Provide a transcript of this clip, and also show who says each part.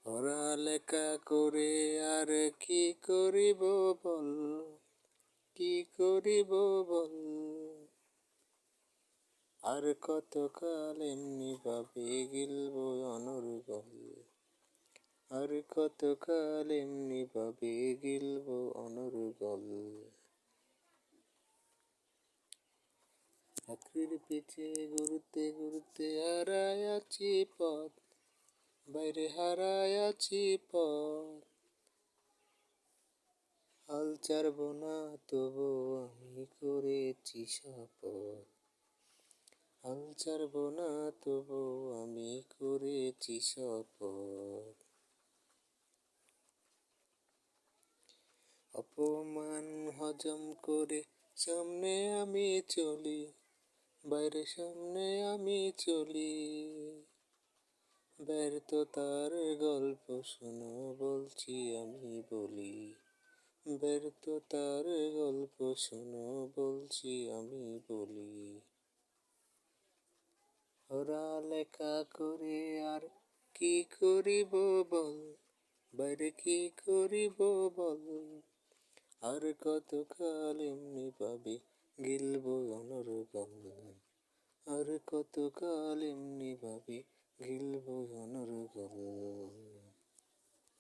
Speaker 1: পড়ালেখা করে আর কি করিব বল, কি করিব বল। আর কতকাল এমনি ভাবে গিলব অনর্গল, আর কতকাল এমনি ভাবে গিলব অনর্গল। চাকরির পিছে ঘুরতে ঘুরতে হারায়াছি পথ, বাইরে হারায়াছি পথ। হাল ছাড়ব না তবু আমি করেছি শপথ, হাল ছাড়ব না তবু আমি করেছি শপথ। অপমান হজম করে সামনে আমি চলি, বাইরে সামনে আমি চলি। ব্যর্থতার গল্প শোনো বলছি আমি বলি, ব্যর্থতার গল্প শোনো বলছি আমি বলি। পড়ালেখা করে আর কি করিব বল, বাইরে কি করিব বল। আর কতকাল এমনি ভাবে গিলব অনর্গল, আর কতকাল এমনি ভাবে গিলব অনর্গল।